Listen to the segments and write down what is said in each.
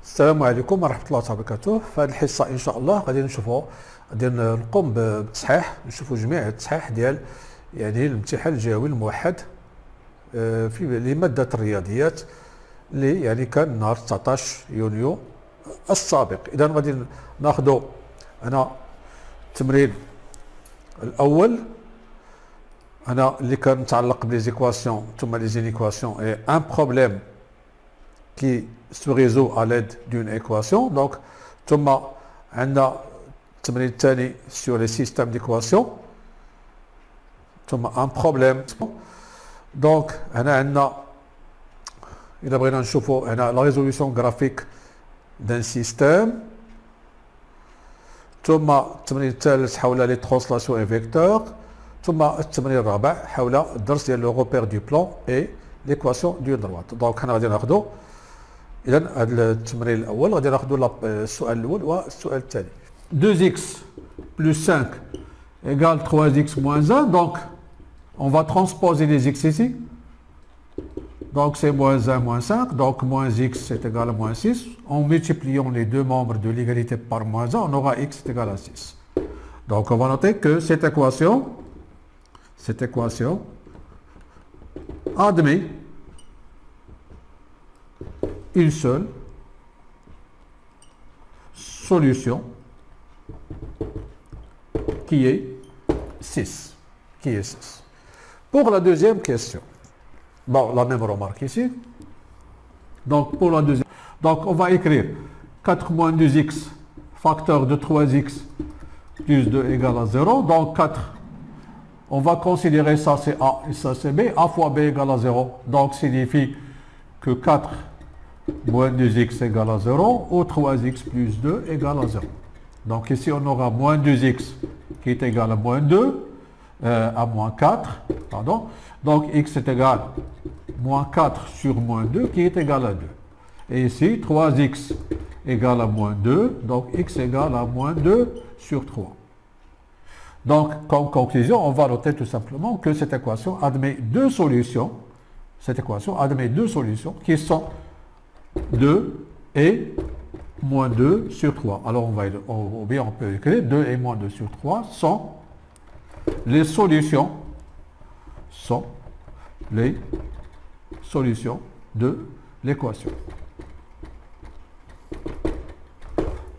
السلام عليكم ورحمة الله وبركاته. في هذه الحصة إن شاء الله غادي نقوم بتصحيح نشوفوا جميع التصحيح ديال يعني الامتحان الجهوي الموحد في لمادة الرياضيات اللي يعني كان نهار 19 يونيو السابق. إذا غادي ناخذوا أنا التمرين الأول أنا اللي كان متعلق بليزيكواسيون ثم ليزينيكواسيون et un problème qui se résout à l'aide d'une équation. Donc, ثم عندنا التمرين الثاني sur les systèmes d'équations ثم un problème. Donc, هنا عندنا إذا بغينا نشوفوا هنا la résolution graphique d'un système. ثم التمرين الثالث حول les translations et vecteurs. ثم التمرين الرابع حول الدرس ديال le repère du plan et l'équation d'une droite. Donc, هنا غادي ناخذوا إذا هذا التمرين الأول غادي ناخذوا السؤال الأول والسؤال الثاني. 2x plus 5 égale 3x moins 1. Donc, on va transposer les x ici. Donc, c'est moins 1 moins 5. Donc, moins x c'est égal à moins 6. En multipliant les deux membres de l'égalité par moins 1, on aura x est égal à 6. Donc, on va noter que cette équation admet une seule solution qui est 6. Pour la deuxième question, bon, la même remarque ici. Donc, pour la deuxième, donc on va écrire 4 moins 2x facteur de 3x plus 2 égale à 0. Donc, 4, on va considérer ça c'est A et ça c'est B. A fois B égale à 0. Donc, signifie que 4 moins 2x égale à 0 ou 3x plus 2 égale à 0. Donc ici on aura moins 2x qui est égal à moins 2 à moins 4. Pardon. Donc x est égal à moins 4 sur moins 2 qui est égal à 2. Et ici 3x égale à moins 2. Donc x égale à moins 2 sur 3. Donc comme conclusion, on va noter tout simplement que cette équation admet deux solutions. Cette équation admet deux solutions qui sont 2 et moins 2 sur 3. Alors, on peut écrire 2 et moins 2 sur 3 sont les solutions de l'équation.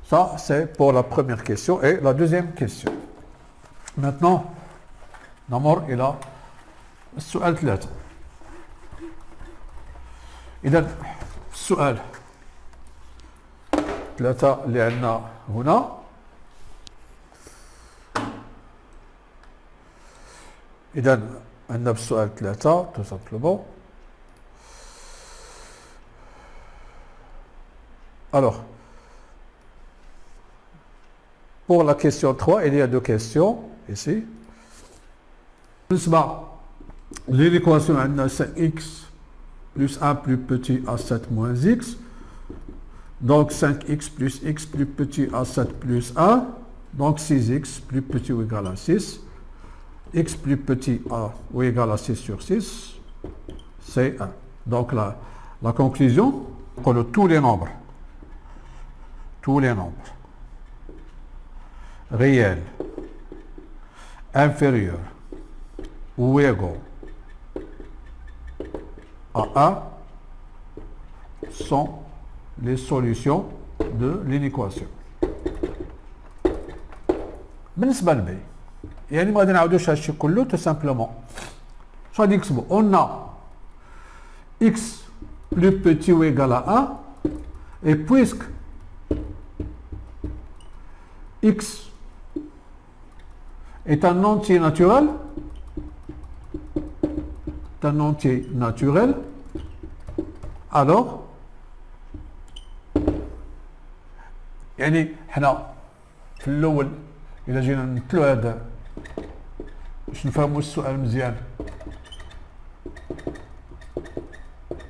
Ça, c'est pour la première question. Et la deuxième question. Maintenant, نمر إلى السؤال 3. إذا السؤال 3 اللي عندنا هنا إذا عندنا بالسؤال 3 tout simplement. Alors, pour la question 3, il y a deux questions ici. بالنسبة l'équation عندنا 5x plus 1 plus petit à 7 moins x. Donc 5x plus x plus petit à 7 plus 1. Donc 6x plus petit ou égal à 6. X plus petit à ou égal à 6 sur 6, c'est 1. Donc la conclusion, que tous les nombres réels inférieurs ou égaux à 1 sont les solutions de l'inéquation. بالنسبة لبي يعني ما غادي نعاودوش هادشي كله tout simplement. شنو غادي نكتبو؟ on a x plus petit ou égal à 1 et puisque x est un entier naturel, alors يعني حنا في الاول الا جينا نمثلو هذا باش نفهموا السؤال مزيان.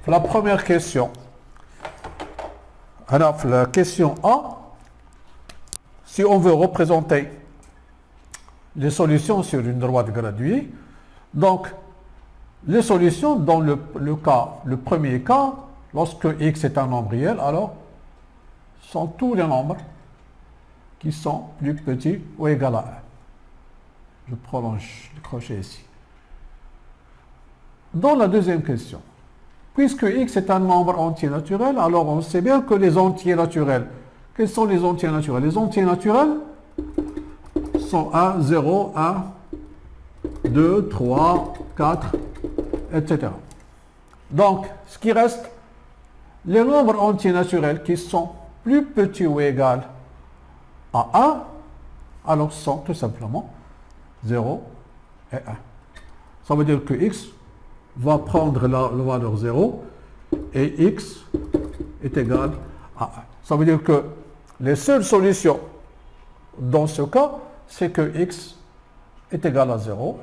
في la première question هنا في la question A, si on veut représenter les solutions sur une droite graduée, donc les solutions dans le premier cas, lorsque x est un nombre réel, alors sont tous les nombres qui sont plus petits ou égaux à 1. Je prolonge le crochet ici. Dans la deuxième question, puisque x est un nombre entier naturel, alors on sait bien que les entiers naturels, quels sont les entiers naturels? Les entiers naturels sont 1, 0, 1, 2, 3, 4, etc. Donc, ce qui reste, les nombres entiers naturels qui sont plus petits ou égaux à 1, alors sont tout simplement 0 et 1. Ça veut dire que x va prendre la valeur 0 et x est égal à 1. Ça veut dire que les seules solutions dans ce cas, c'est que x est égal à 0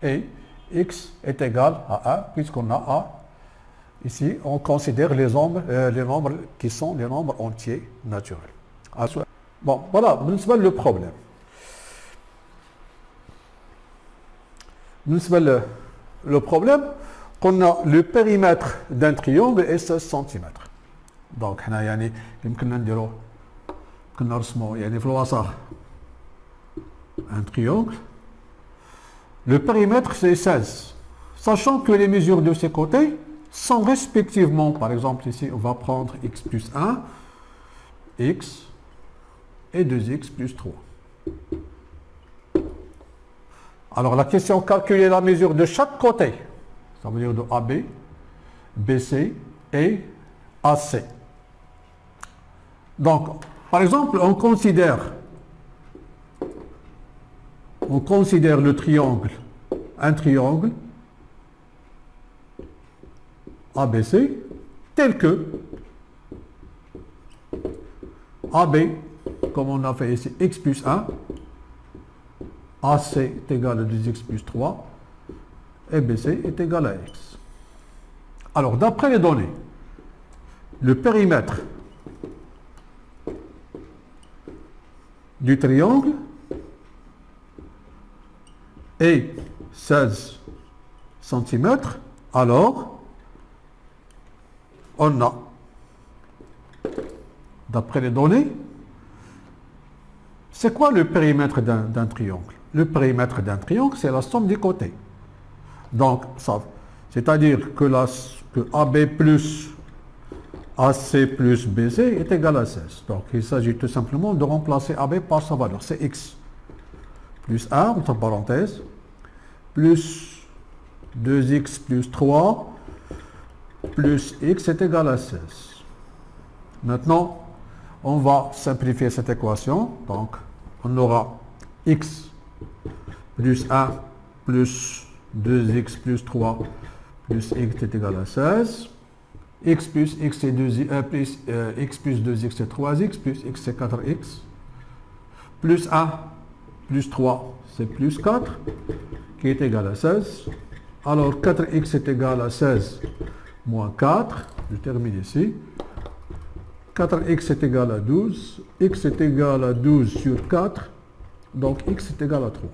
et x est égal à 1, puisqu'on a A. Ici, on considère les nombres qui sont les nombres entiers naturels. Bon, voilà, c'est le problème. Le problème, qu'on a le périmètre d'un triangle est 16 cm. Donc, on a un triangle. Le périmètre, c'est 16. Sachant que les mesures de ces côtés sont respectivement, par exemple ici, on va prendre x plus 1, x et 2x plus 3. Alors la question, calculer la mesure de chaque côté. Ça veut dire de AB, BC et AC. Donc, par exemple, on considère le triangle, un triangle ABC tel que AB, comme on a fait ici, x plus 1, AC est égal à 2x plus 3, et BC est égal à x. Alors, d'après les données, le périmètre du triangle est 16 cm, alors on a, d'après les données, c'est quoi le périmètre d'un triangle? Le périmètre d'un triangle, c'est la somme des côtés. Donc, c'est-à-dire que AB plus AC plus BC est égal à 16. Donc, il s'agit tout simplement de remplacer AB par sa valeur, c'est x. Plus 1, entre parenthèses, plus 2x plus 3, plus x est égal à 16. Maintenant, on va simplifier cette équation. Donc, on aura x plus 1 plus 2x plus 3 plus x est égal à 16. X plus x c'est 2, x plus 2x c'est 3x, plus x c'est 4x. Plus 1 plus 3 c'est plus 4, qui est égal à 16. Alors 4x est égal à 16 moins 4. Je termine ici. 4x est égal à 12. X est égal à 12 sur 4. Donc x est égal à 3.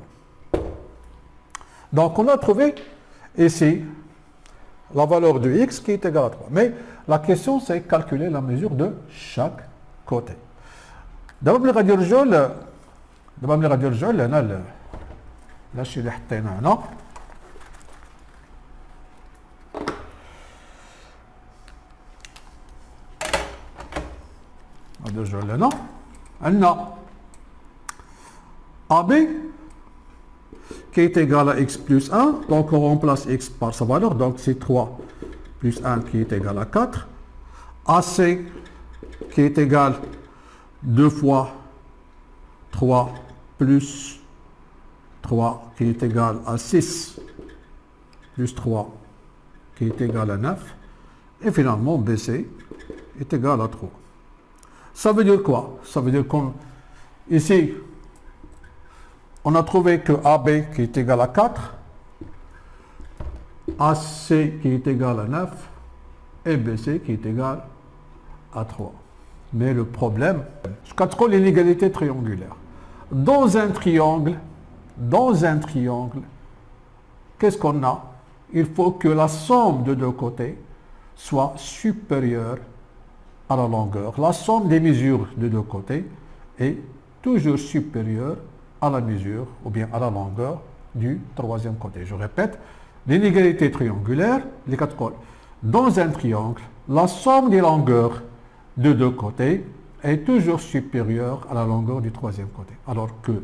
Donc on a trouvé ici la valeur de x qui est égale à 3. Mais la question, c'est calculer la mesure de chaque côté. دابا ملي غادي نرجعوا هنا لهادشي اللي حطينا هنا. غادي نرجعوا لهنا. عندنا AB qui est égal à x plus 1, donc on remplace x par sa valeur, donc c'est 3 plus 1 qui est égal à 4. AC qui est égal 2 fois 3 plus 3 qui est égal à 6 plus 3 qui est égal à 9. Et finalement BC est égal à 3. Ça veut dire quoi? Ça veut dire qu'ici, on a trouvé que AB qui est égal à 4, AC qui est égal à 9 et BC qui est égal à 3. Mais le problème, c'est l'inégalité triangulaire. Dans un triangle, qu'est-ce qu'on a? Il faut que la somme de deux côtés soit supérieure à la longueur. La somme des mesures de deux côtés est toujours supérieure à la mesure ou bien à la longueur du troisième côté. Je répète, l'inégalité triangulaire, les quatre côtés. Dans un triangle, la somme des longueurs de deux côtés est toujours supérieure à la longueur du troisième côté. Alors que,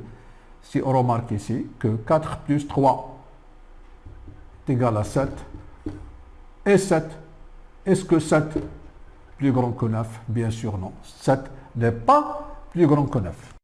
si on remarque ici que 4 plus 3 est égal à 7, et 7, est-ce que 7 est plus grand que 9? Bien sûr non. 7 n'est pas plus grand que 9.